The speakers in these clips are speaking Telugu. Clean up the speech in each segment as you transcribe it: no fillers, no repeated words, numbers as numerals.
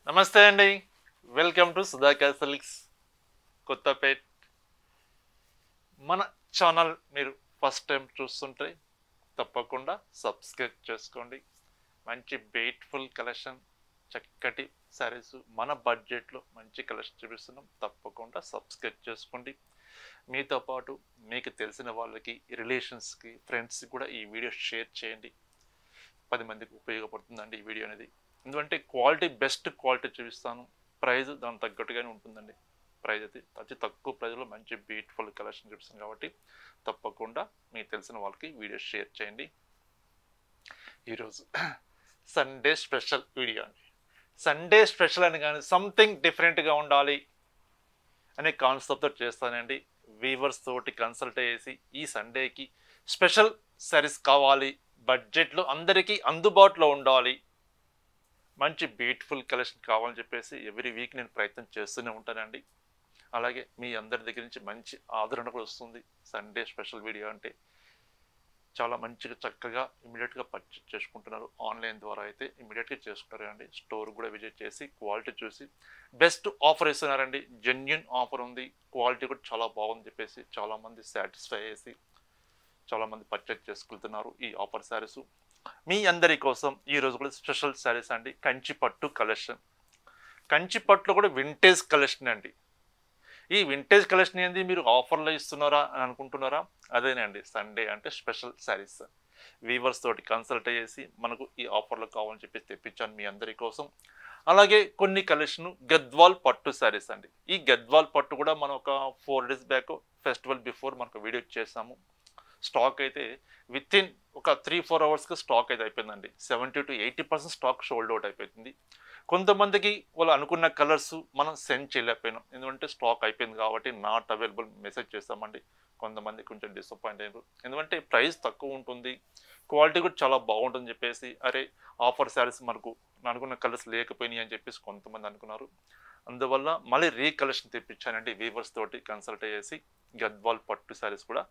నమస్తే అండి. Welcome to Sudhakar silks Kothapet. మన ఛానల్ మీరు ఫస్ట్ టైం చూస్తుంటే తప్పకుండా సబ్స్క్రైబ్ చేసుకోండి. మంచి బ్యూటిఫుల్ కలెక్షన్, చక్కటి శారీస్ మన బడ్జెట్లో మంచి కలెక్షన్ చూపిస్తున్నాం. తప్పకుండా సబ్స్క్రైబ్ చేసుకోండి. మీతో పాటు మీకు తెలిసిన వాళ్ళకి, రిలేషన్స్కి, ఫ్రెండ్స్కి కూడా ఈ వీడియో షేర్ చేయండి. 10 మందికి ఉపయోగపడుతుందండి ఈ వీడియో అనేది. ఎందుకంటే క్వాలిటీ, బెస్ట్ క్వాలిటీ చూపిస్తాను. ప్రైస్ దానికి తగ్గట్టుగానే ఉంటుందండి. ప్రైస్ అయితే అతి తక్కువ ప్రైస్లో మంచి బ్యూటిఫుల్ కలెక్షన్ చూపిస్తాను కాబట్టి తప్పకుండా మీకు తెలిసిన వాళ్ళకి వీడియో షేర్ చేయండి. ఈరోజు సండే స్పెషల్ వీడియో అండి. సండే స్పెషల్ అని కానీ సంథింగ్ డిఫరెంట్గా ఉండాలి అనే కాన్సెప్ట్తో చేస్తానండి. వీవర్స్ తోటి కన్సల్ట్ చేసి ఈ సండేకి స్పెషల్ సారీస్ కావాలి, బడ్జెట్లో అందరికీ అందుబాటులో ఉండాలి, మంచి బ్యూటిఫుల్ కలెక్షన్ కావాలని చెప్పేసి ఎవ్రీ వీక్ నేను ప్రయత్నం చేస్తూనే ఉంటానండి. అలాగే మీ అందరి దగ్గర నుంచి మంచి ఆదరణ కూడా వస్తుంది. సండే స్పెషల్ వీడియో అంటే చాలా మంచిగా చక్కగా ఇమీడియట్గా పర్చేస్ చేసుకుంటున్నారు. ఆన్లైన్ ద్వారా అయితే ఇమీడియట్గా చేసుకుంటారండి. స్టోర్ కూడా విజిట్ చేసి క్వాలిటీ చూసి బెస్ట్ ఆఫర్ ఇస్తున్నారండి. జెన్యున్ ఆఫర్ ఉంది, క్వాలిటీ కూడా చాలా బాగుంది చెప్పేసి చాలామంది సాటిస్ఫై చేసి చాలామంది పర్చేస్ చేసుకుంటున్నారు ఈ ఆఫర్ శారీస్. మీ అందరి కోసం ఈరోజు కూడా స్పెషల్ శారీస్ అండి. కంచి పట్టు కలెక్షన్. కంచి పట్టులో కూడా వింటేజ్ కలెక్షన్ అండి. ఈ వింటేజ్ కలెక్షన్ ఏంది, మీరు ఆఫర్లో ఇస్తున్నారా అని అనుకుంటున్నారా? అదేనండి సండే అంటే స్పెషల్ శారీస్. వీవర్స్ తోటి కన్సల్ట్ చేసి మనకు ఈ ఆఫర్లో కావాలని చెప్పి తెప్పించాను మీ అందరి కోసం. అలాగే కొన్ని కలెక్షన్ గద్వాల్ పట్టు శారీస్ అండి. ఈ గద్వాల్ పట్టు కూడా మనం ఒక 4 days బ్యాక్ ఫెస్టివల్ బిఫోర్ మనకు వీడియో చేసాము. స్టాక్ అయితే విత్ ఇన్ ఒక 3-4 అవర్స్కి స్టాక్ అయితే అయిపోయిందండి. 70 to 80% స్టాక్ షోల్డ్ అవుట్ అయిపోయింది. కొంతమందికి వాళ్ళు అనుకున్న కలర్స్ మనం సెండ్ చేయలేకపోయినాం, ఎందుకంటే స్టాక్ అయిపోయింది కాబట్టి నాట్ అవైలబుల్ మెసేజ్ చేస్తామండి. కొంతమంది కొంచెం డిసప్పాయింట్ అయ్యారు, ఎందుకంటే ప్రైస్ తక్కువ ఉంటుంది, క్వాలిటీ కూడా చాలా బాగుంటుందని చెప్పేసి. అరే ఆఫర్ శారీస్ మనకు అనుకున్న కలర్స్ లేకపోయినాయి అని చెప్పేసి కొంతమంది అనుకున్నారు. అందువల్ల మళ్ళీ రీకలెక్షన్ తెప్పించానండి వీవర్స్ తోటి కన్సల్ట్ చేసి. గద్వాల్ పట్టు శారీస్ కూడా,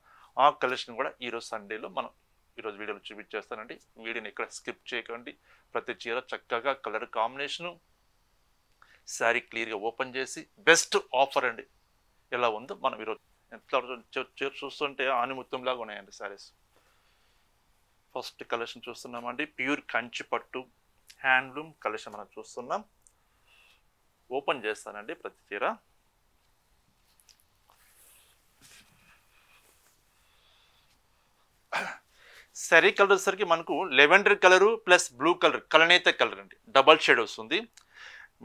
ఆ కలెక్షన్ కూడా ఈరోజు సండేలో మనం ఈరోజు వీడియోలో చూపించేస్తానండి. వీడియోని ఎక్కడ స్కిప్ చేయకండి. ప్రతి చీర చక్కగా కలర్ కాంబినేషను, శారీ క్లియర్గా ఓపెన్ చేసి బెస్ట్ ఆఫర్ అండి ఎలా ఉందో మనం ఈరోజు ఎంత చూస్తుంటే ఆనిముత్యంలాగా ఉన్నాయండి శారీస్. ఫస్ట్ కలెక్షన్ చూస్తున్నామండి. ప్యూర్ కంచి పట్టు హ్యాండ్లూమ్ కలెక్షన్ మనం చూస్తున్నాం. ఓపెన్ చేస్తానండి ప్రతి చీర. శారీ కలర్ వచ్చేసరికి మనకు lavender colour plus blue colour, కలనేత కలర్ అండి, డబల్ షేడ్ వస్తుంది.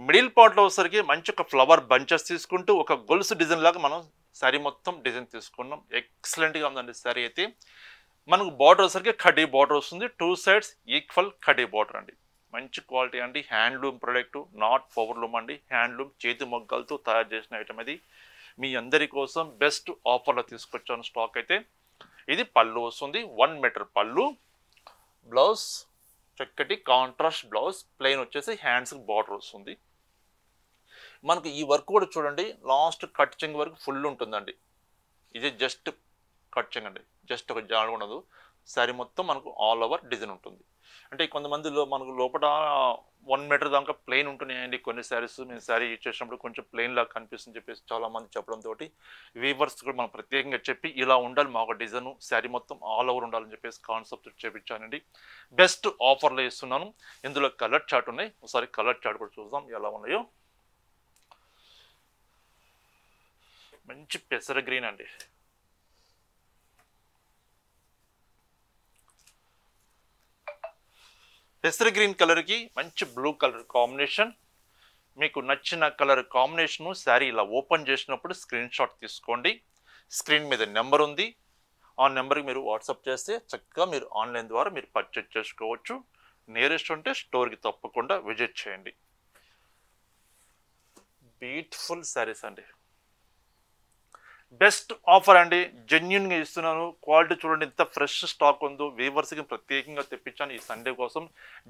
మిడిల్ పార్ట్లో వచ్చేసరికి మంచి ఒక ఫ్లవర్ బంచెస్ తీసుకుంటూ ఒక గొలుసు డిజైన్ లాగా మనం శారీ మొత్తం డిజైన్ తీసుకున్నాం. ఎక్సలెంట్గా ఉందండి శారీ అయితే. మనకు బార్డర్ వచ్చేసరికి కడీ బార్డర్ వస్తుంది, 2 sides ఈక్వల్ కడీ బార్డర్ అండి. మంచి క్వాలిటీ అండి. హ్యాండ్లూమ్ ప్రొడక్ట్, నాట్ పవర్లూమ్ అండి. హ్యాండ్లూమ్ చేతి మొగ్గలతో తయారు చేసిన ఐటమ్ అది. మీ అందరి కోసం బెస్ట్ ఆఫర్లో తీసుకొచ్చాను స్టాక్ అయితే. ఇది పళ్ళు వస్తుంది, 1 meter పళ్ళు. బ్లౌజ్ చక్కటి కాంట్రాస్ట్ బ్లౌజ్, ప్లెయిన్ వచ్చేసి హ్యాండ్స్కి బార్డర్ వస్తుంది. మనకు ఈ వర్క్ కూడా చూడండి, లాస్ట్ కట్ చెంగ్ వరకు ఫుల్ ఉంటుందండి. ఇది జస్ట్ కట్ చెంగ్ అండి, జస్ట్ ఒక జాడ ఉండదు. శారీ మొత్తం మనకు ఆల్ ఓవర్ డిజైన్ ఉంటుంది. అంటే కొంతమందిలో మనకు లోపల 1 meter దాకా ప్లెయిన్ ఉంటున్నాయండి కొన్ని శారీస్. మేము శారీ యూజ్ చేసినప్పుడు కొంచెం ప్లెయిన్ లాగా కనిపిస్తుంది చెప్పేసి చాలామంది చెప్పడంతో వీవర్స్ కూడా మనం ప్రత్యేకంగా చెప్పి ఇలా ఉండాలి మా ఒక డిజైన్, శారీ మొత్తం ఆల్ ఓవర్ ఉండాలని చెప్పేసి కాన్సెప్ట్ చేపించానండి. బెస్ట్ ఆఫర్లో ఇస్తున్నాను. ఇందులో కలర్ చార్ట్ ఉన్నాయి, ఒకసారి కలర్ చార్ట్ కూడా చూద్దాం ఎలా ఉన్నాయో. మంచి పెసర గ్రీన్ అండి, పెసర గ్రీన్ కలర్కి మంచి బ్లూ కలర్ కాంబినేషన్. మీకు నచ్చిన కలర్ కాంబినేషను శారీ ఇలా ఓపెన్ చేసినప్పుడు స్క్రీన్ షాట్ తీసుకోండి. స్క్రీన్ మీద నెంబర్ ఉంది, ఆ నెంబర్కి మీరు వాట్సాప్ చేస్తే చక్కగా మీరు ఆన్లైన్ ద్వారా మీరు పర్చేజ్ చేసుకోవచ్చు. నియరెస్ట్ ఉంటే స్టోర్కి తప్పకుండా విజిట్ చేయండి. బ్యూటిఫుల్ శారీస్ అండి, బెస్ట్ ఆఫర్ అండి. జెన్యున్గా ఇస్తున్నాను. క్వాలిటీ చూడండి ఎంత ఫ్రెష్ స్టాక్ ఉందో. వీవర్స్కి ప్రత్యేకంగా తెప్పించాను ఈ సండే కోసం.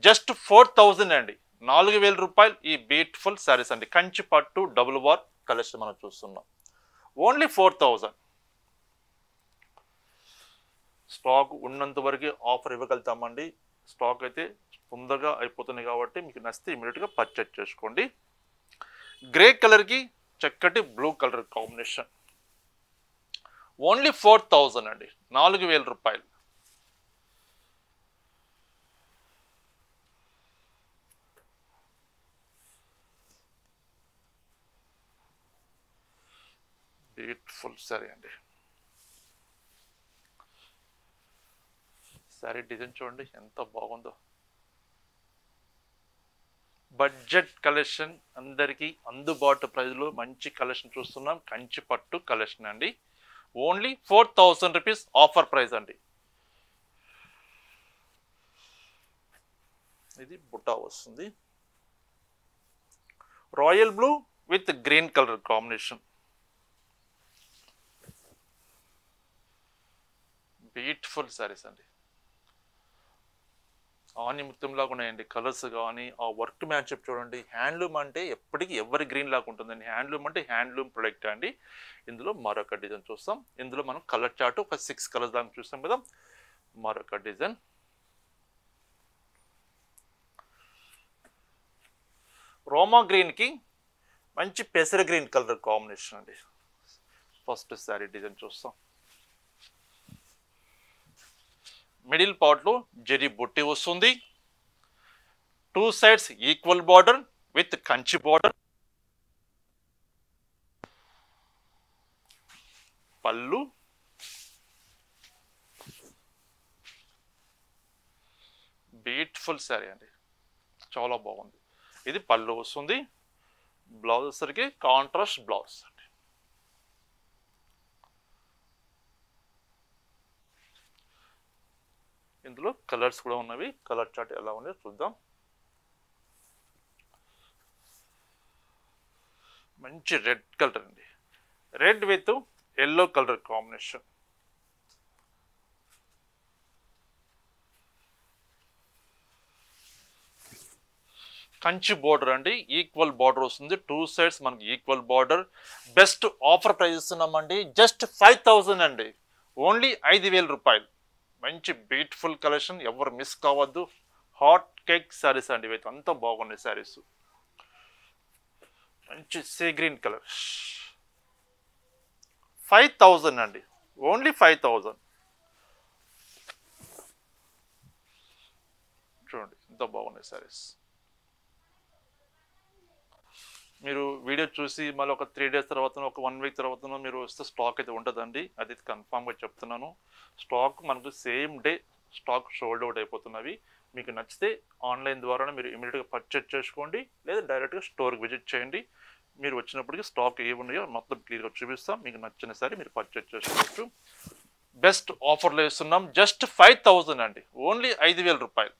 జస్ట్ 4000 అండి, 4000 రూపాయలు ఈ బ్యూటిఫుల్ శారీస్ అండి. కంచి పట్టు డబుల్ వార్ కలెక్షన్ మనం చూస్తున్నాం. ఓన్లీ 4000. స్టాక్ ఉన్నంత వరకు ఆఫర్ ఇవ్వగలుగుతామండి. స్టాక్ అయితే తొందరగా అయిపోతుంది కాబట్టి మీకు నచ్చితే ఇమీడియట్గా పర్చేజ్ చేసుకోండి. గ్రే కలర్కి చక్కటి బ్లూ కలర్ కాంబినేషన్. ఓన్లీ 4000 అండి, 4000 రూపాయలు. బ్యూటిఫుల్ సారీ అండి. సారీ డిజైన్ చూడండి ఎంత బాగుందో. బడ్జెట్ కలెక్షన్, అందరికీ అందుబాటు ప్రైస్లో మంచి కలెక్షన్ చూస్తున్నాం. కంచి పట్టు కలెక్షన్ అండి. ఓన్లీ 4000 రూపీస్ ఆఫర్ ప్రైస్ అండి. ఇది బుట్టా వస్తుంది, royal blue with green colour combination. Beautiful saris అండి. ఆని ముత్యం లాగా ఉన్నాయండి కలర్స్ కానీ, ఆ వర్క్ మ్యాన్షిప్ చూడండి. హ్యాండ్లూమ్ అంటే ఎప్పటికీ ఎవరి గ్రీన్ లాగా ఉంటుందండి. హ్యాండ్లూమ్ అంటే హ్యాండ్లూమ్ ప్రొడక్ట్ అండి. ఇందులో మరొక డిజైన్ చూస్తాం. ఇందులో మనం కలర్ చార్ట్ ఒక 6 కలర్స్ దాకా చూస్తాం కదా. మరొక డిజైన్ రోమా గ్రీన్కి మంచి పెసర గ్రీన్ కలర్ కాంబినేషన్ అండి. ఫస్ట్ శారీ డిజైన్ చూస్తాం. మిడిల్ పార్ట్లో జరీ బుట్టి వస్తుంది. 2 sides equal border with Kanchi border. పళ్ళు, బ్యూటిఫుల్ శారీ అండి, చాలా బాగుంది. ఇది పళ్ళు వస్తుంది. బ్లౌజ్ వచ్చేసరికి కాంట్రాస్ట్ బ్లౌజ్. ఇందులో కలర్స్ కూడా ఉన్నవి. కలర్ చార్ట్ ఎలా ఉందో చూద్దాం. మంచి రెడ్ కలర్ అండి, red with yellow colour combination. Kanchi border అండి, ఈక్వల్ బార్డర్ వస్తుంది. 2 sides మనకి equal border. Best offer price ఇస్తున్నామండి, జస్ట్ 5000 అండి, ఓన్లీ 5000 రూపాయలు. మంచి బ్యూటిఫుల్ కలెక్షన్, ఎవరు మిస్ కావద్దు. హాట్ కేక్ శారీస్ అండి, ఇవైతే అంత బాగున్నాయి శారీస్. మంచి సీ గ్రీన్ కలర్. 5000 అండి, ఓన్లీ 5000. చూడండి ఎంత బాగున్నాయి శారీస్. మీరు వీడియో చూసి మళ్ళీ ఒక 3 days తర్వాత, ఒక 1 week తర్వాత మీరు వస్తే స్టాక్ అయితే ఉంటుందండి, అది కన్ఫామ్గా చెప్తున్నాను. స్టాక్ మనకు same day stock sold out అయిపోతున్నవి. మీకు నచ్చితే ఆన్లైన్ ద్వారానే మీరు ఇమీడియట్గా పర్చేజ్ చేసుకోండి, లేదా డైరెక్ట్గా స్టోర్కి విజిట్ చేయండి. మీరు వచ్చినప్పటికీ స్టాక్ ఏమి ఉన్నాయో మొత్తం క్లియర్గా చూపిస్తాం. మీకు నచ్చిన సరే మీరు పర్చేజ్ చేసుకోవచ్చు. బెస్ట్ ఆఫర్లో ఇస్తున్నాం, జస్ట్ 5000 అండి, ఓన్లీ 5000 రూపాయలు.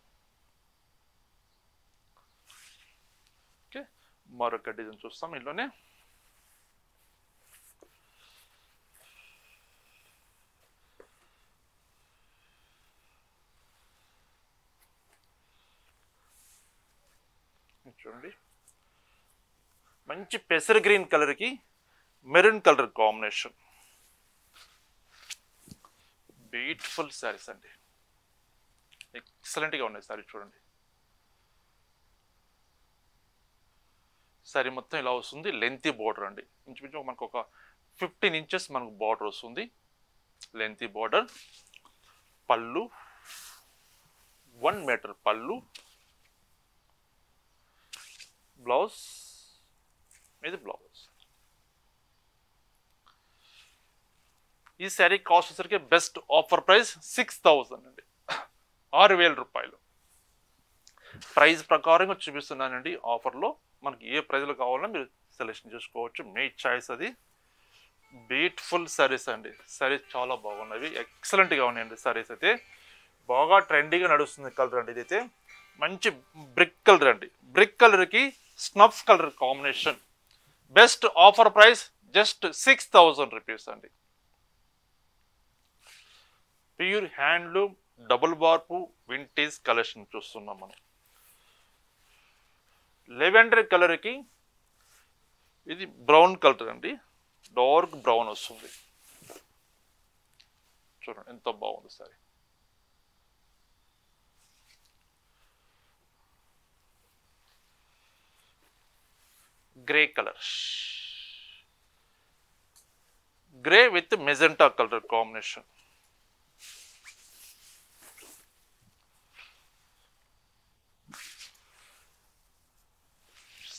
ఓకే, మరొక డిజైన్ చూస్తాం. ఇందులోనే చూడండి, మంచి పెసర గ్రీన్ కలర్కి maroon colour combination. Beautiful saris అండి, ఎక్సలెంట్గా ఉన్నాయి శారీ. చూడండి శారీ మొత్తం ఇలా వస్తుంది. లెంతీ బార్డర్ అండి, ఇంచుమించు మనకు ఒక 15 inches మనకు బార్డర్ వస్తుంది. Lengthy border. పళ్ళు 1 meter పళ్ళు. బ్లౌజ్, ఇది బ్లౌజ్. ఈ శారీ కాస్ట్ వచ్చేసరికి బెస్ట్ ఆఫర్ ప్రైస్ 6000 అండి, 6000 రూపాయలు. ప్రైస్ ప్రకారంగా చూపిస్తున్నానండి. ఆఫర్లో మనకి ఏ ప్రైస్లో కావాలన్నా మీరు సెలెక్షన్ చేసుకోవచ్చు, మీ చాయిస్ అది. బ్యూటిఫుల్ శారీస్ అండి, శారీస్ చాలా బాగున్నవి, ఎక్సలెంట్గా ఉన్నాయండి శారీస్ అయితే. బాగా ట్రెండీగా నడుస్తుంది కలర్ అండి. ఇదైతే మంచి బ్రిక్ కలర్ అండి, బ్రిక్ కలర్కి snuff colour combination. Best offer price just 6000 rupees అండి. ప్యూర్ హ్యాండ్లూమ్ డబుల్ బార్పు వింటేజ్ కలెక్షన్ చూస్తున్నాం మనం. లెవెండర్ కలర్కి ఇది బ్రౌన్ కలర్ అండి, డార్క్ బ్రౌన్ వస్తుంది. చూడండి ఎంత బాగుంది sari. Grey colour, grey with magenta colour combination.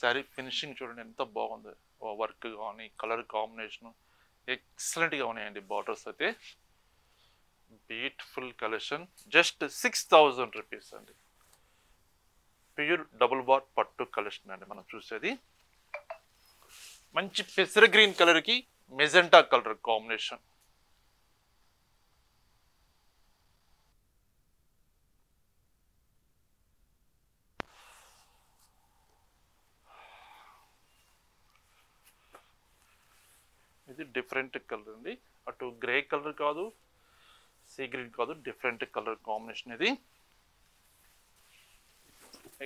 Sari finishing చూడండి ఎంత బాగుంది, వర్క్ కానీ కలర్ కాంబినేషన్ ఎక్సలెంట్గా ఉన్నాయండి. బార్డర్స్ అయితే బ్యూటిఫుల్ కలెక్షన్. జస్ట్ 6000 రూపీస్ అండి. ప్యూర్ డబుల్ బార్ పట్టు కలెక్షన్ అండి మనం చూసేది. మంచి పెసర గ్రీన్ కలర్కి మెజెంటా కలర్ కాంబినేషన్. ఇది డిఫరెంట్ కలర్ అండి, అటు గ్రే కలర్ కాదు, సీ గ్రీన్ కాదు, డిఫరెంట్ కలర్ కాంబినేషన్. ఇది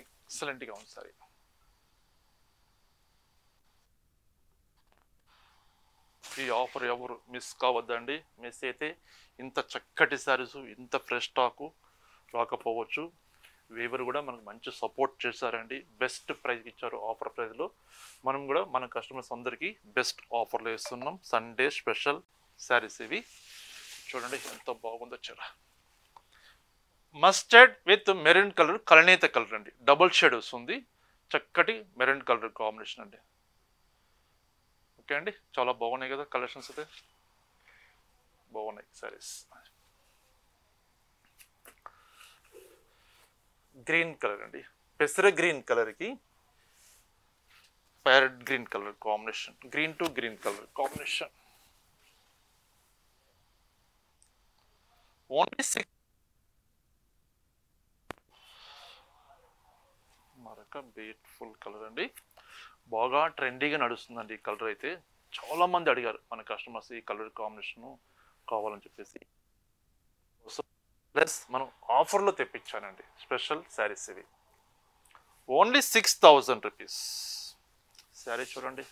ఎక్సలెంట్గా ఉంది సారీ. ఈ ఆఫర్ ఎవరు మిస్ కావద్దండి. మిస్ అయితే ఇంత చక్కటి శారీస్, ఇంత ఫ్రెష్ స్టాకు రాకపోవచ్చు. వీవర్ కూడా మనకు మంచి సపోర్ట్ చేశారండి, బెస్ట్ ప్రైస్కి ఇచ్చారు. ఆఫర్ ప్రైస్లో మనం కూడా మన కస్టమర్స్ అందరికీ బెస్ట్ ఆఫర్లు ఇస్తున్నాం. సండే స్పెషల్ శారీస్ ఇవి చూడండి ఎంత బాగుందో. చాలా మస్టర్డ్ విత్ మెరూన్ కలర్, కలనేత కలర్ అండి, డబుల్ షేడ్ వస్తుంది. చక్కటి మెరూన్ కలర్ కాంబినేషన్ అండి. ఓకే అండి, చాలా బాగున్నాయి కదా కలెక్షన్స్ అయితే, బాగున్నాయి సారీస్. గ్రీన్ కలర్ అండి, పెసర గ్రీన్ కలర్కి parrot green colour combination, green to green colour combination. Only 6. మరొక బ్యూటిఫుల్ కలర్ అండి, బాగా ట్రెండీగా నడుస్తుందండి ఈ కలర్ అయితే. చాలా మంది అడిగారు మన కస్టమర్స్ ఈ కలర్ కాంబినేషన్ కావాలని చెప్పేసి. ప్లస్ మనం ఆఫర్లో తెప్పించానండి స్పెషల్ శారీస్ ఇవి. Only 6000 rupees. శారీ చూడండి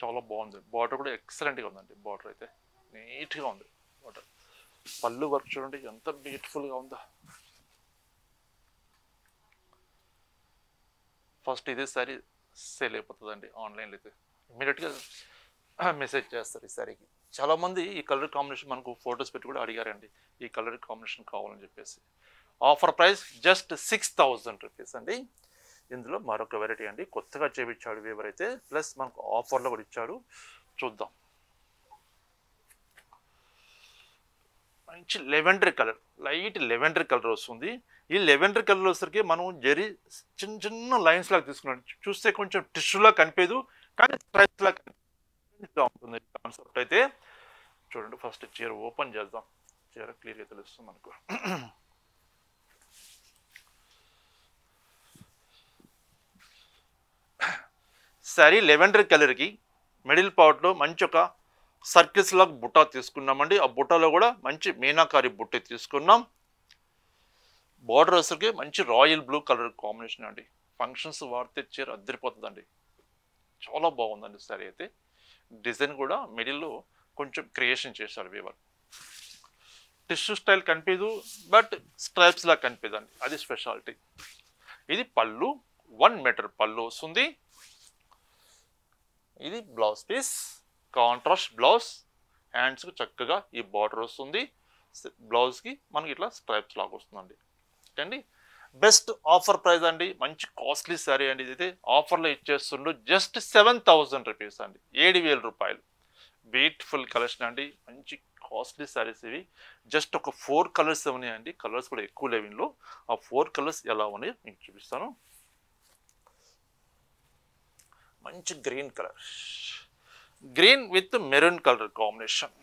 చాలా బాగుంది. బార్డర్ కూడా ఎక్సలెంట్గా ఉందండి, బార్డర్ అయితే నీట్గా ఉంది. బార్డర్ పళ్ళు వర్క్ చూడండి ఎంత బ్యూటిఫుల్గా ఉందో. ఫస్ట్ ఇదే శారీ సేల్ అయిపోతుందండి ఆన్లైన్లో అయితే, ఇమీడియట్గా మెసేజ్ చేస్తారు ఈ శారీకి. చాలామంది ఈ కలర్ కాంబినేషన్ మనకు ఫొటోస్ పెట్టి కూడా అడిగారండి, ఈ కలర్ కాంబినేషన్ కావాలని చెప్పేసి. ఆఫర్ ప్రైస్ జస్ట్ 6000 రూపీస్ అండి. ఇందులో మరొక వెరైటీ అండి, కొత్తగా చేయించాడు వీవర్ అయితే, ప్లస్ మనకు ఆఫర్లో కూడా ఇచ్చాడు. చూద్దాం. మంచి lavender colour, light lavender colour వస్తుంది. ఈ లెవెండర్ కలర్ వచ్చేసరికి మనం జరీ చిన్న చిన్న లైన్స్ లాగా తీసుకున్నాం, చూస్తే కొంచెం టిష్యూలా కనిపించదు, కానీ స్ట్రైప్స్ లాగా ఉంటుంది కాన్సెప్ట్ అయితే. చూడండి ఫస్ట్ చీర ఓపెన్ చేద్దాం, చీర క్లియర్గా తెలుస్తుంది మనకు. శారీ లెవెండర్ కలర్కి మిడిల్ పార్ట్లో మంచి ఒక సర్కిల్స్ లాగా బుట్ట తీసుకున్నామండి. ఆ బుట్టలో కూడా మంచి మీనాకారి బుట్ట తీసుకున్నాం. బార్డర్ వచ్చరికి మంచి రాయల్ బ్లూ కలర్ కాంబినేషన్ అండి. ఫంక్షన్స్ వాడితే చీర అద్దరిపోతుందండి, చాలా బాగుందండి శారీ అయితే. డిజైన్ కూడా మిడిల్లో కొంచెం క్రియేషన్ చేశారు వీవర్. టిష్యూ స్టైల్ కనిపించదు, బట్ స్ట్రైప్స్ లాగా కనిపిదండి, అది స్పెషాలిటీ. ఇది పళ్ళు 1 మీటర్ పళ్ళు వస్తుంది. ఇది బ్లౌజ్ పీస్, కాంట్రాస్ట్ బ్లౌజ్. హ్యాండ్స్కి చక్కగా ఈ బార్డర్ వస్తుంది. బ్లౌజ్కి మనకి ఇట్లా స్ట్రైప్స్ లాగా వస్తుందండి అండి. బెస్ట్ ఆఫర్ ప్రైస్ అండి, మంచి కాస్ట్లీ శారీ అండి. ఇది ఆఫర్లో ఇచ్చేస్తుండ్రు జస్ట్ 7000 రూపీస్ అండి, 7000 రూపాయలు. బ్యూటిఫుల్ కలెక్షన్ అండి, మంచి కాస్ట్లీ శారీస్ ఇవి. జస్ట్ ఒక 4 కలర్స్ ఉన్నాయండి, కలర్స్ కూడా ఎక్కువ లేవు ఇందులో. ఆ 4 కలర్స్ ఎలా ఉన్నాయో మీకు చూపిస్తాను. మంచి green colour, green with maroon colour combination.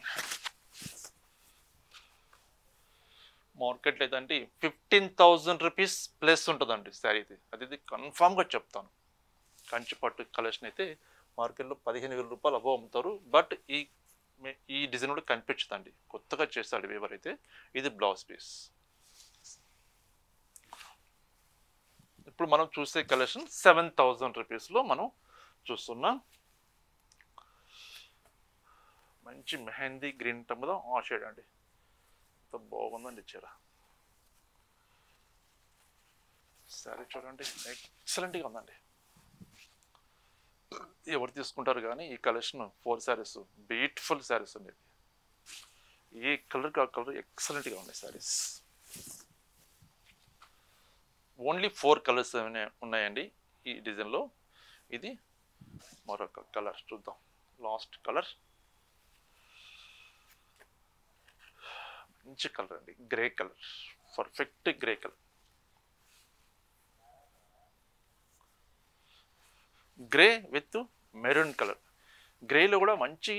మార్కెట్లో అయితే 15,000 రూపీస్ ప్లస్ ఉంటుందండి శారీ ఇది, అది కన్ఫామ్గా చెప్తాను. కంచిపట్టు కలెక్షన్ అయితే మార్కెట్లో 15,000 రూపాయలు అబవ్ అమ్ముతారు, బట్ ఈ డిజైన్ కూడా కనిపించదండి, కొత్తగా చేస్తాడు వీవర్ అయితే. ఇది బ్లౌజ్ పీస్. ఇప్పుడు మనం చూసే కలెక్షన్ 7000 రూపీస్లో మనం చూస్తున్నాం. మంచి మెహందీ గ్రీన్ టమ్ కదా ఆ షేడ్ అండి, ఎంత బాగుందండి చీర. శారీ చూడండి ఎక్సలెంట్గా ఉందండి. ఎవరు తీసుకుంటారు కానీ ఈ కలెక్షన్ 4 శారీస్ బ్యూటిఫుల్ శారీస్ అండి. ఏ కలర్కి ఆ కలర్ ఎక్సలెంట్గా ఉన్నాయి శారీస్. ఓన్లీ 4 కలర్స్ ఉన్నాయండి ఈ డిజైన్లో. ఇది మరొక కలర్ చూద్దాం. లాస్ట్ కలర్ మంచి కలర్ అండి, grey colour, perfect grey colour. Grey with maroon colour. గ్రేలో కూడా మంచి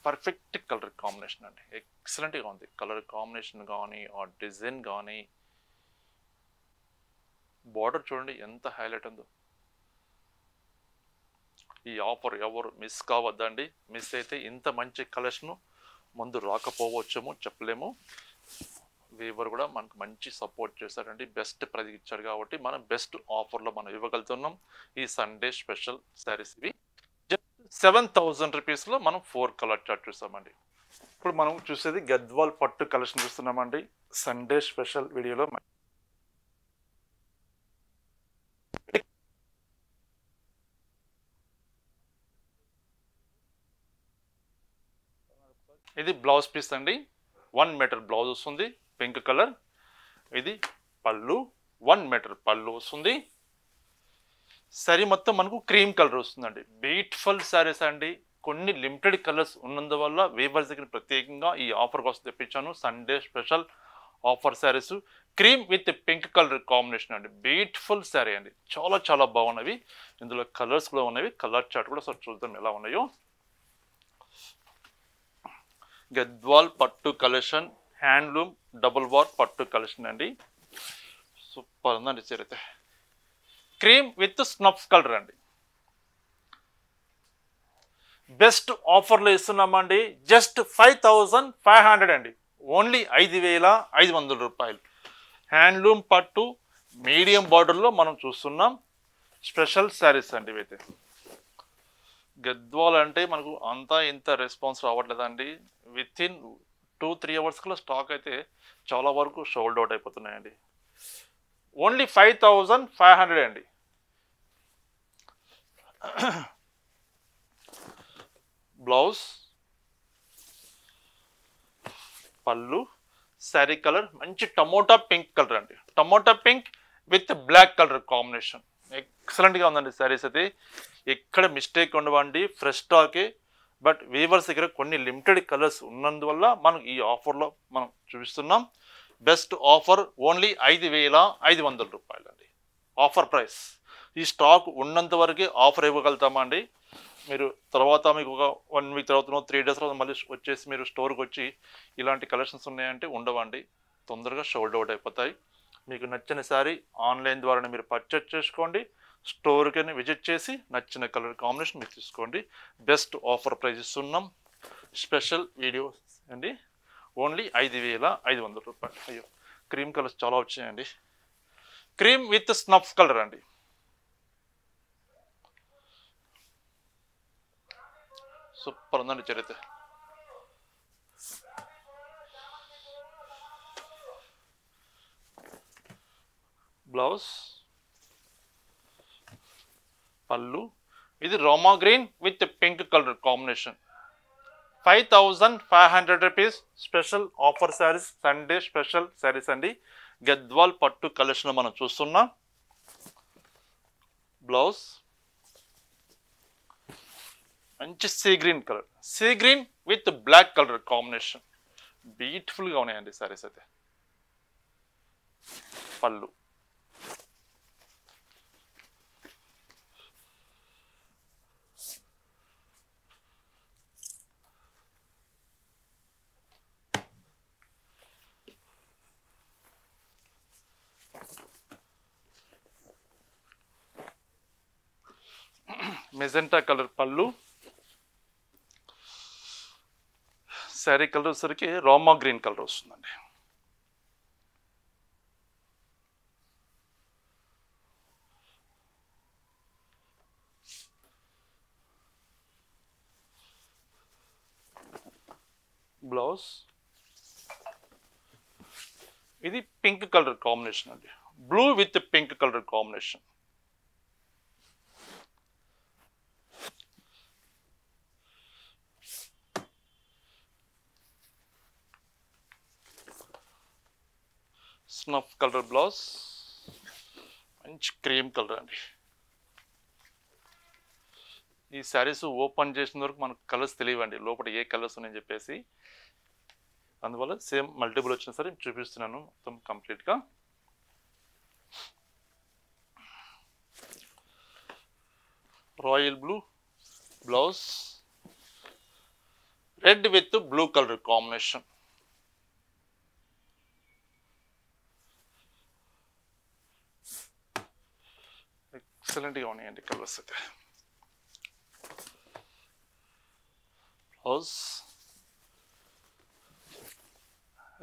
పర్ఫెక్ట్ కలర్ కాంబినేషన్ అండి, ఎక్సలెంట్గా ఉంది. కలర్ కాంబినేషన్ కానీ ఆ డిజైన్ కానీ, బార్డర్ చూడండి ఎంత హైలైట్ ఉందో. ఈ ఆఫర్ ఎవరు మిస్ కావద్దండి. మిస్ అయితే ఇంత మంచి కలెక్షన్ ముందు రాకపోవచ్చేమో చెప్పలేము. వీవర్ కూడా మనకు మంచి సపోర్ట్ చేశారండి, బెస్ట్ ప్రైజ్ ఇచ్చారు కాబట్టి మనం బెస్ట్ ఆఫర్లో మనం ఇవ్వగలుగుతున్నాం. ఈ సండే స్పెషల్ శారీస్ ఇవి జస్ట్ 7,000 రూపీస్లో మనం 4 కలర్ చార్ట్ చూస్తామండి. ఇప్పుడు మనం చూసేది గద్వాల్ పట్టు కలెక్షన్ చూస్తున్నామండి సండే స్పెషల్ వీడియోలో. ఇది బ్లౌజ్ పీస్ అండి, 1 మీటర్ బ్లౌజ్ వస్తుంది, పింక్ కలర్. ఇది పళ్ళు, 1 మీటర్ పళ్ళు వస్తుంది. శారీ మొత్తం మనకు క్రీమ్ కలర్ వస్తుందండి. బ్యూటిఫుల్ శారీస్ అండి. కొన్ని లిమిటెడ్ కలర్స్ ఉన్నందువల్ల వీవర్స్ దగ్గర ప్రత్యేకంగా ఈ ఆఫర్ కోసం తెప్పించాను. Sunday special offer saris cream with pink colour combination అండి. బ్యూటిఫుల్ శారీ అండి, చాలా చాలా బాగున్నవి. ఇందులో కలర్స్ కూడా ఉన్నవి. కలర్ చార్ట్ కూడా ఒకసారి చూద్దాం ఎలా ఉన్నాయో. గద్వాల్ పట్టు కలెక్షన్, హ్యాండ్లూమ్ డబుల్ బార్ పట్టు కలెక్షన్ అండి. సూపర్ ఉందండి చీర అయితే. క్రీమ్ విత్ స్నఫ్ కలర్ అండి. బెస్ట్ ఆఫర్లో ఇస్తున్నామండి. జస్ట్ 5,500 అండి, ఓన్లీ 5,500 రూపాయలు. హ్యాండ్లూమ్ పట్టు మీడియం బార్డర్లో మనం చూస్తున్నాం. స్పెషల్ శారీస్ అండి ఇవైతే. గద్వాల్ అంటే మనకు అంతా ఇంత రెస్పాన్స్ రావట్లేదండి. వితిన్ 2-3 అవర్స్లో స్టాక్ అయితే చాలా వరకు సోల్డ్ అవుట్ అయిపోతున్నాయండి. ఓన్లీ 5,500 అండి. బ్లౌజ్, పళ్ళు, శారీ కలర్ మంచి టమోటా పింక్ కలర్ అండి. Tomato pink with black colour combination ఎక్సలెంట్గా ఉందండి శారీస్ అయితే. ఎక్కడ మిస్టేక్ ఉండవండి, ఫ్రెష్ స్టాకే. బట్ వీవర్స్ దగ్గర కొన్ని లిమిటెడ్ కలర్స్ ఉన్నందువల్ల మనం ఈ ఆఫర్లో మనం చూపిస్తున్నాం. బెస్ట్ ఆఫర్ ఓన్లీ 5,500 రూపాయలు అండి, ఆఫర్ ప్రైస్. ఈ స్టాక్ ఉన్నంత వరకే ఆఫర్ ఇవ్వగలుగుతామండి. మీరు తర్వాత మీకు ఒక 1 వీక్ తర్వాత 3 డేస్ తర్వాత మళ్ళీ వచ్చేసి మీరు స్టోర్కి వచ్చి ఇలాంటి కలెక్షన్స్ ఉన్నాయంటే ఉండవండి, తొందరగా సోల్డ్ అవుట్ అయిపోతాయి. మీకు నచ్చిన శారీ ఆన్లైన్ ద్వారానే మీరు పర్చేజ్ చేసుకోండి. స్టోర్కి విజిట్ చేసి నచ్చిన కలర్ కాంబినేషన్ మీరు తీసుకోండి. బెస్ట్ ఆఫర్ ప్రైస్ ఇస్తున్నాం. స్పెషల్ వీడియో అండి, ఓన్లీ 5,500 రూపాయలు. అయ్యో క్రీమ్ కలర్స్ చాలా వచ్చాయండి. క్రీమ్ విత్ స్నఫ్ కలర్ అండి. సూపర్ ఉందండి చరిత్ర. బ్లౌజ్, పళ్ళు. ఇది రోమా green with pink colour combination. 5,500 rupees special offer sarees, Sunday special sarees అండి. గద్వాల్ పట్టు కలెక్షన్ మనం చూస్తున్నాం. బ్లౌజ్ మంచి sea green colour, sea green with black colour combination. బ్యూటిఫుల్గా ఉన్నాయండి శారీస్ అయితే. పళ్ళు, మెజెంటా కలర్ పళ్ళు. శారీ కలర్ వచ్చేసరికి రోమా గ్రీన్ కలర్ వస్తుందండి. బ్లౌజ్, ఇది పింక్ కలర్ కాంబినేషన్ అండి, blue with pink colour combination. Snuff colour blouse, మంచి క్రీమ్ కలర్ అండి. ఈ శారీస్ ఓపెన్ చేసిన వరకు మనకు కలర్స్ తెలియవండి, లోపల ఏ కలర్స్ ఉన్నాయని చెప్పేసి. అందువల్ల సేమ్ మల్టిపుల్ వచ్చినా సరే చూపిస్తున్నాను మొత్తం కంప్లీట్గా. Royal blue blouse, red with blue colour combination. ఎక్సలెంట్గా ఉన్నాయండి కలర్స్ అయితే. Blouse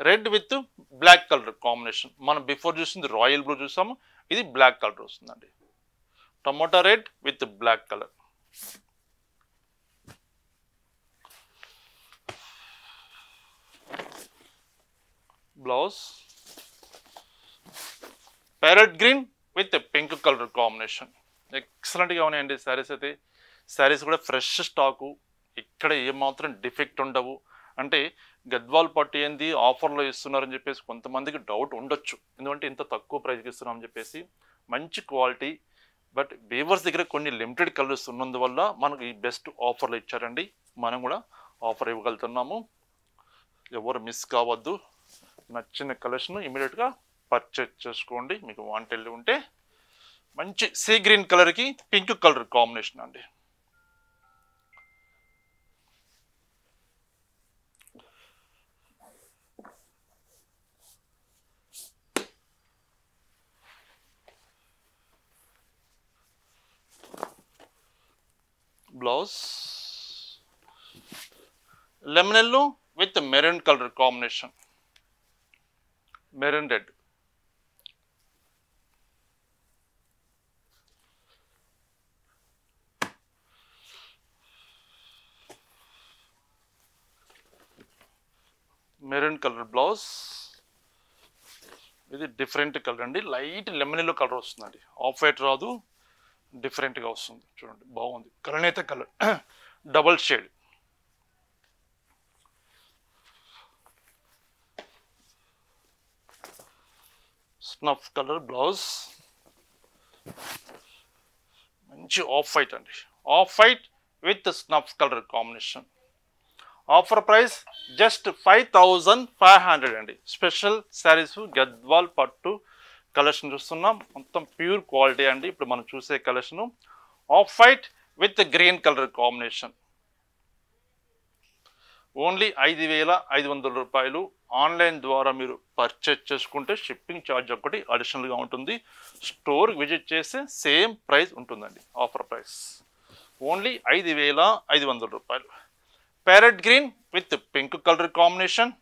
red with black colour combination. మనం బిఫోర్ చూసింది రాయల్ బ్లూ చూసాము, ఇది బ్లాక్ కలర్ వస్తుందండి. Tomato red with black colour. Blouse parrot green with pink colour combination. ఎక్సలెంట్గా ఉన్నాయండి శారీస్ అయితే. శారీస్ కూడా ఫ్రెష్ స్టాకు, ఇక్కడ ఏమాత్రం డిఫెక్ట్ ఉండవు. అంటే గద్వాల్ పట్టు ఏంది ఆఫర్లో ఇస్తున్నారని చెప్పేసి కొంతమందికి డౌట్ ఉండొచ్చు, ఎందుకంటే ఇంత తక్కువ ప్రైస్కి ఇస్తున్నామని చెప్పేసి. మంచి క్వాలిటీ, బట్ వీవర్స్ దగ్గర కొన్ని లిమిటెడ్ కలర్స్ ఉన్నందువల్ల మనకు ఈ బెస్ట్ ఆఫర్లు ఇచ్చారండి. మనం కూడా ఆఫర్ ఇవ్వగలుగుతున్నాము. ఎవరు మిస్ కావద్దు. నచ్చిన కలర్స్ను ఇమీడియట్గా పర్చేజ్ చేసుకోండి మీకు వాంటెల్లి ఉంటే. మంచి సీ గ్రీన్ కలర్కి పింక్ కలర్ కాంబినేషన్ అండి. Blouse lemon yellow with maroon colour combination, maroon red. Maroon colour blouse, ఇది డిఫరెంట్ కలర్ అండి, లైట్ లెమన్ ఎల్లో కలర్ వస్తుందండి, ఆఫ్ వైట్ రాదు, డిఫరెంట్గా వస్తుంది. చూడండి బాగుంది, కలనేత colour, double shade. Snuff colour blouse, మంచి ఆఫ్ వైట్ అండి, off white with snuff colour combination. Offer price just 5500 అండి. స్పెషల్ శారీస్ గద్వాల్ పట్టు కలెక్షన్ చూస్తున్నాం, మొత్తం ప్యూర్ క్వాలిటీ అండి. ఇప్పుడు మనం చూసే collection of white with green colour combination. Only 5500 రూపాయలు. ఆన్లైన్ ద్వారా మీరు పర్చేజ్ చేసుకుంటే షిప్పింగ్ ఛార్జ్ ఒకటి అడిషనల్గా ఉంటుంది. స్టోర్ విజిట్ చేస్తే సేమ్ ప్రైస్ ఉంటుందండి. ఆఫర్ ప్రైస్ ఓన్లీ 5500 రూపాయలు. Parrot green with pink colour combination.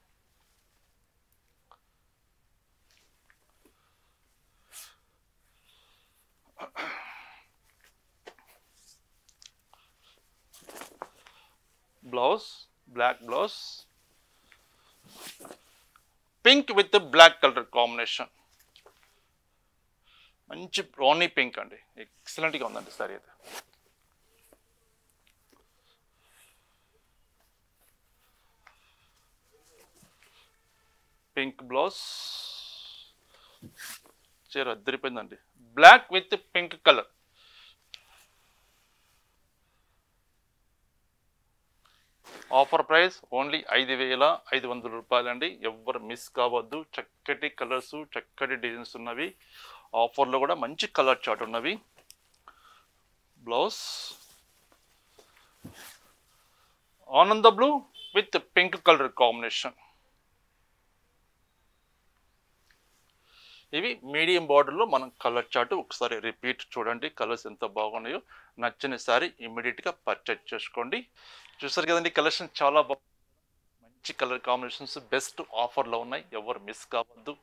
Blouse black blouse, pink with black colour combination. మంచి రాణి పింక్ అండి, ఎక్సలెంట్గా ఉందండి సారీ అయితే. పింక్ బ్లౌజ్, చీర అద్దరిపోయిందండి. Black with pink colour. Offer price only 5500 రూపాయలండి. ఎవ్వరు మిస్ కావద్దు. చక్కటి కలర్స్, చక్కటి డిజైన్స్ ఉన్నవి. ఆఫర్లో కూడా మంచి కలర్ చార్ట్ ఉన్నవి. బ్లౌజ్ ఆనంద blue with pink colour combination. ఇవి మీడియం బార్డర్లో మనం కలర్ చార్ట్ ఒకసారి రిపీట్ చూడండి, కలర్స్ ఎంత బాగున్నాయో. నచ్చిన సారీ ఇమ్మీడియట్గా పర్చేజ్ చేసుకోండి. చూసారు కదండి, కలెక్షన్ చాలా బాగుంది. మంచి కలర్ కాంబినేషన్స్ బెస్ట్ ఆఫర్లో ఉన్నాయి, ఎవరు మిస్ కావద్దు.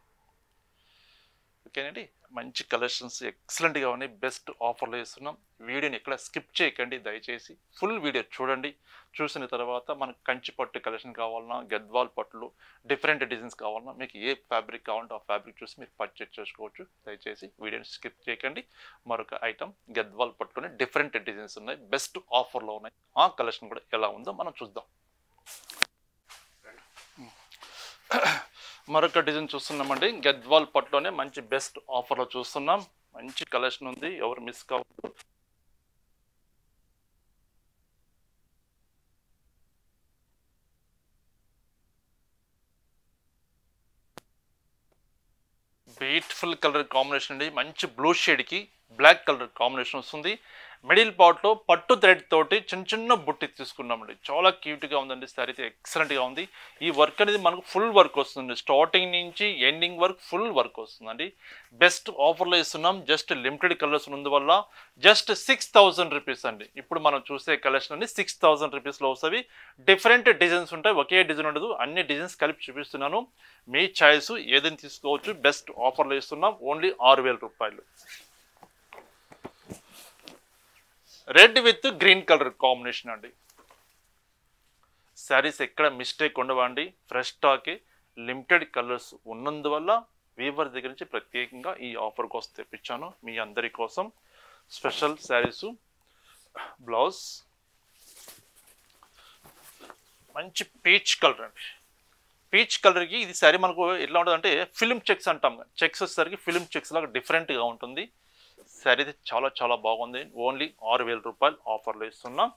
ఓకేనండి. మంచి కలెక్షన్స్ ఎక్సలెంట్గా ఉన్నాయి. బెస్ట్ ఆఫర్లో ఇస్తున్నాం. వీడియోని ఎక్కడ స్కిప్ చేయకండి దయచేసి. ఫుల్ వీడియో చూడండి. చూసిన తర్వాత మనకు కంచి పట్టు కలెక్షన్ కావాలన్నా, గద్వాల్ పట్టులు డిఫరెంట్ డిజైన్స్ కావాలన్నా, మీకు ఏ ఫ్యాబ్రిక్ కావాలంటే ఆ ఫ్యాబ్రిక్ చూసి మీరు పర్చేజ్ చేసుకోవచ్చు. దయచేసి వీడియోని స్కిప్ చేయకండి. మరొక ఐటమ్ గద్వాల్ పట్టులోనే డిఫరెంట్ డిజైన్స్ ఉన్నాయి. బెస్ట్ ఆఫర్లో ఉన్నాయి. ఆ కలెక్షన్ కూడా ఎలా ఉందో మనం చూద్దాం. మరొక డిజైన్ చూస్తున్నామండి. గద్వాల్ పట్టులోనే మంచి బెస్ట్ ఆఫర్లో చూస్తున్నాం. మంచి కలెక్షన్ ఉంది, ఎవరు మిస్ కావద్దు. బ్యూటిఫుల్ కలర్ కాంబినేషన్ అండి. మంచి బ్లూ షేడ్కి బ్లాక్ కలర్ కాంబినేషన్ వస్తుంది. మిడిల్ పార్ట్లో పట్టు థ్రెడ్ తోటి చిన్న చిన్న బుట్టి తీసుకున్నామండి. చాలా క్యూట్గా ఉందండి. సారీ అయితే ఎక్సలెంట్గా ఉంది. ఈ వర్క్ అనేది మనకు ఫుల్ వర్క్ వస్తుంది. స్టార్టింగ్ నుంచి ఎండింగ్ వర్క్ ఫుల్ వర్క్ వస్తుందండి. బెస్ట్ ఆఫర్లో ఇస్తున్నాం. జస్ట్ లిమిటెడ్ కలర్స్ ఉన్నందువల్ల జస్ట్ 6000 రూపీస్ అండి. ఇప్పుడు మనం చూసే కలెక్షన్ అండి 6000 రూపీస్లో వస్తుంది. డిఫరెంట్ డిజైన్స్ ఉంటాయి, ఒకే డిజైన్ ఉండదు. అన్ని డిజైన్స్ కలిపి చూపిస్తున్నాను. మీ చాయిస్ ఏదైనా తీసుకోవచ్చు. బెస్ట్ ఆఫర్లో ఇస్తున్నాం. ఓన్లీ 6000 రూపాయలు. Red with green colour combination అండి. శారీస్ ఎక్కడ మిస్టేక్ ఉండవండి. ఫ్రెష్ స్టాకే, లిమిటెడ్ కలర్స్ ఉన్నందువల్ల వీవర్ దగ్గర నుంచి ప్రత్యేకంగా ఈ ఆఫర్ కోసం తెప్పించాను మీ అందరి కోసం. స్పెషల్ శారీసు, బ్లౌజ్ మంచి పీచ్ కలర్ అండి. పీచ్ కలర్కి ఇది శారీ మనకు ఎట్లా ఉంటుంది అంటే ఫిలిం చెక్స్ అంటాం. చెక్స్ వచ్చేసరికి ఫిలిం చెక్స్ లాగా డిఫరెంట్గా ఉంటుంది. శారీ అయితే చాలా చాలా బాగుంది. ఓన్లీ 6000 రూపాయలు ఆఫర్లో ఇస్తున్నాం.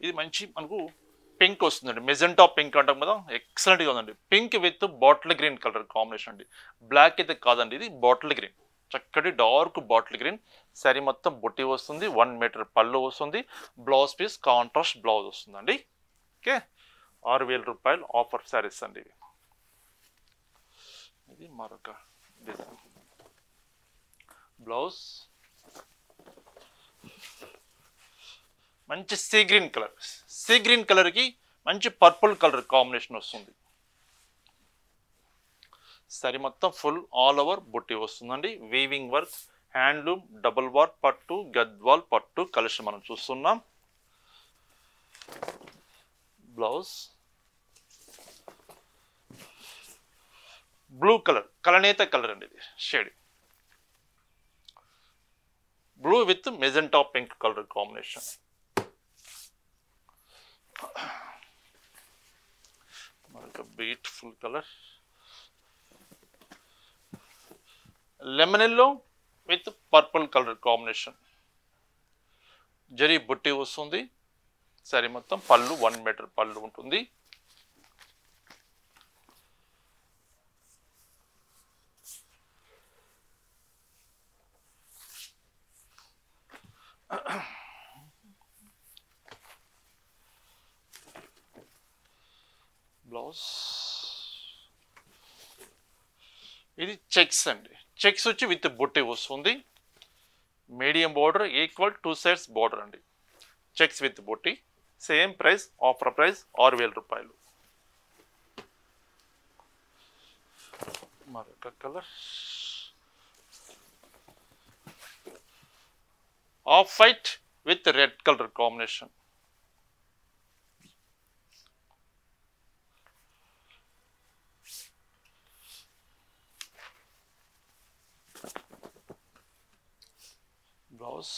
ఇది మంచి మనకు పింక్ వస్తుందండి. మెజెంటా పింక్ అంటాం కదా, ఎక్సలెంట్గా ఉందండి. Pink with bottle green colour combination అండి. బ్లాక్ అయితే కాదండి, ఇది బాటిల్ గ్రీన్. చక్కటి డార్క్ బాటిల్ గ్రీన్. శారీ మొత్తం బుట్టి వస్తుంది. 1 మీటర్ పళ్ళు వస్తుంది. బ్లౌజ్ పీస్ కాంట్రాస్ట్ బ్లౌజ్ వస్తుందండి. ఓకే, 6000 రూపాయలు ఆఫర్ శారీస్ అండి. ఇది మరొక డిజైన్. బ్లౌజ్ మంచి sea green colour. Sea green కలర్కి మంచి పర్పుల్ కలర్ కాంబినేషన్ వస్తుంది. శారీ మొత్తం ఫుల్ ఆల్ ఓవర్ బుట్టి వస్తుందండి. వీవింగ్ వర్క్, హ్యాండ్లూమ్, డబుల్ వార్ పట్టు, గద్వాల్ పట్టు కలెక్షన్ మనం చూస్తున్నాం. బ్లౌజ్ బ్లూ కలర్, కలనేత కలర్ అండి. ఇది shade blue with magenta pink colour combination. మరొక beautiful colour lemon yellow with purple colour combination. జరీ బుట్టి వస్తుంది. సరే మొత్తం పళ్ళు 1 మీటర్ పళ్ళు ఉంటుంది. బ్లౌజ్ ఇది చెక్స్ అండి. చెక్స్ వచ్చి విత్ బుట్టి వస్తుంది. Medium border, equal 2 sides border అండి. చెక్స్ విత్ బుట్టి. సేమ్ ప్రైస్, ఆఫర్ ప్రైస్ 6000 రూపాయలు. మరొక colour of white with red colour combination. Blouse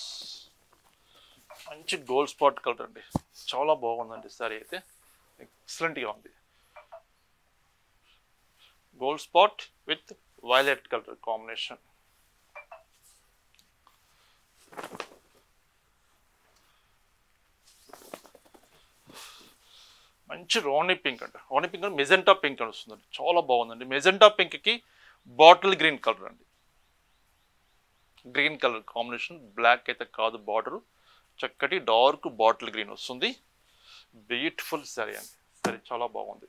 మంచి గోల్డ్ స్పాట్ కలర్ అండి. చాలా బాగుందండి. సారీ అయితే ఎక్సలెంట్గా ఉంది. Gold spot with violet colour combination. మంచి రోనీ పింక్ అండి. రోనీ పింక్ అంటే మెజెంటా పింక్ అని వస్తుందండి. చాలా బాగుందండి. మెజెంటా పింక్కి బాటిల్ గ్రీన్ కలర్ అండి. Green colour combination. బ్లాక్ అయితే కాదు బార్డరు. చక్కటి డార్క్ బాటిల్ గ్రీన్ వస్తుంది. బ్యూటిఫుల్ శారీ అండి. సరే చాలా బాగుంది.